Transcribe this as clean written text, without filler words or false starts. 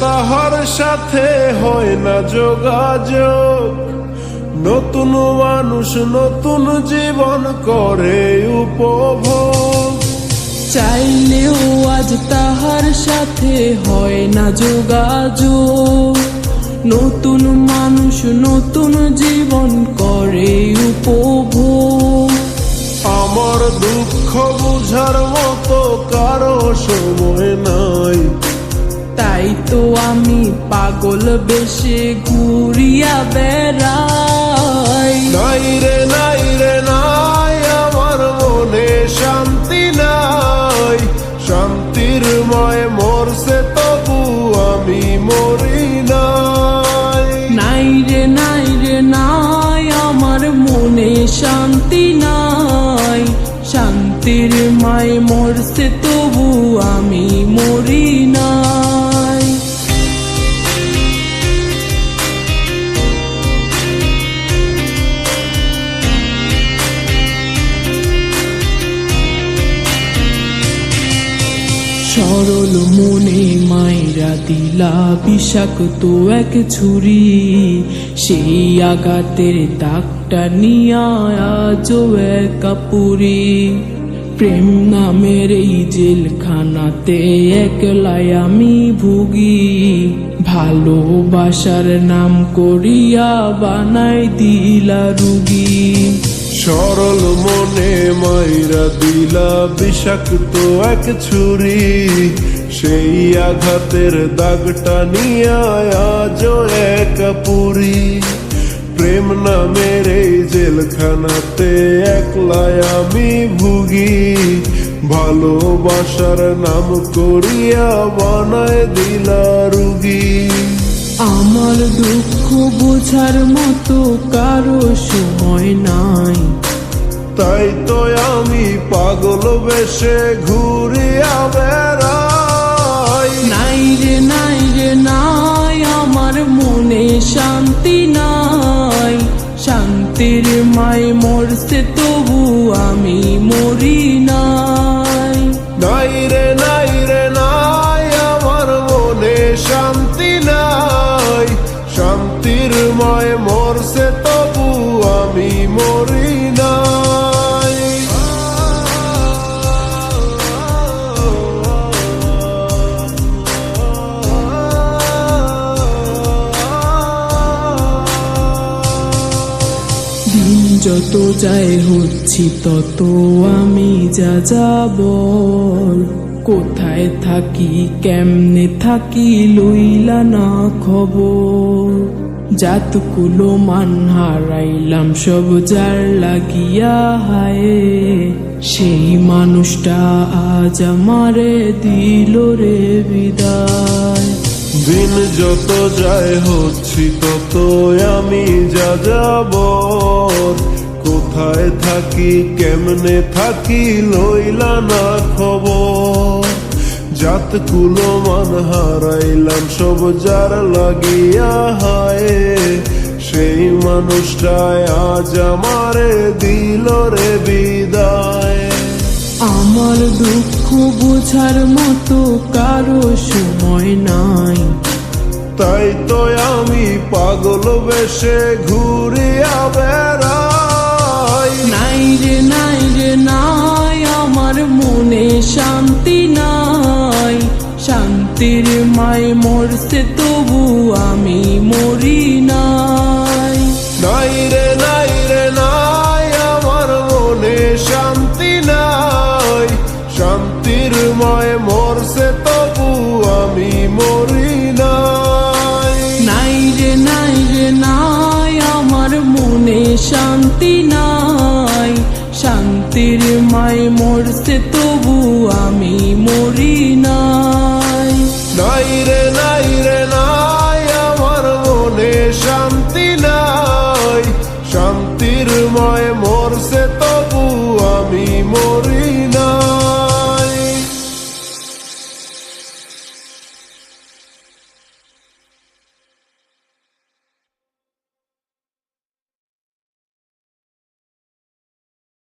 তাহার সাথে হয় না যোগাযোগ। নতুন মানুষ নতুন জীবন করে উপভোগ। চাইলেও আজ তাহার সাথে হয় না যোগাযোগ। নতুন মানুষ নতুন জীবন করে উপভোগ। আমার দুঃখ বুঝার মতো কারো সময় নাই, তাই তো আমি পাগল বেশে ঘুরিয়া বেড়াই। নাই রে নাই রে নাই, আমার মনে শান্তি নাই। শান্তির ময় মরছে তবু আমি মরি নাই। নাই রে নাই রে নাই, আমার মনে শান্তি নাই। শান্তির মায় মরছে তবু আমি মরি নাই। সরল মনে মাইরা দিলা বিষাক্ত এক ছুরি। সেই আঘাতের দাগটা নিয়া আজও একা পুরি। প্রেম নামের এই জেলখানাতে একলাই আমি ভুগি। ভালোবাসার নাম করিয়া বানাই দিলা রুগী। সরল মনে মাইরা দিলা বিষাক্ত এক ছুরি। সেই আঘাতের দাগটা নিয়া আজও একা পুরি। প্রেম নামের এই জেলখানাতে একলাই আমি ভুগি। ভালোবাসার নাম করিয়া বানায় দিলা রুগী। আমার দুঃখ বোঝার মতো কারো সময় নাই, তাই তো আমি পাগল বেশে ঘুরিয়া বেড়াই। নাই রে নাই রে নাই, আমার মনে শান্তি নাই। শান্তির মায় মরছে তবু আমি মরি নাই। নাই রে নাই রে নাই, আমার মনে শান্তি নাই। শান্তির ময় মরছে তবু আমি মরি নাই। দিন যত যায় হচ্ছি তত আমি যা যাবর। কোথায় থাকি কেমনে থাকি লইলা না খবর। জাতকুলো মান হারাইলাম সব যার লাগিয়া হায়। সেই মানুষটা আজ আমারে দিল রে বিদায়। দিন যত যায় হচ্ছি তত আমি যা যাবর। কোথায় থাকি কেমনে থাকি লইলা না খবর। জাত কুলো মান হারাইলাম সব যার লাগিয়া হায়। সেই মানুষটাই আজ আমারে দিল রে বিদায়। আমার দুঃখ বোঝার মতো কারো সময় নাই, তাই তো আমি পাগল বেশে ঘুরিয়া বেড়াই। নাই রে নাই রে নাই, আমার মনে শান্তি নাই। শান্তির মায় মরছে তবু আমি মরি নাই। নাই রে নাই রে নাই, আমার মনে শান্তি নাই। শান্তির ময় মরছে তবু আমি মরি নাই। নাই রে নাই রে নাই, আমার মনে শান্তি নাই।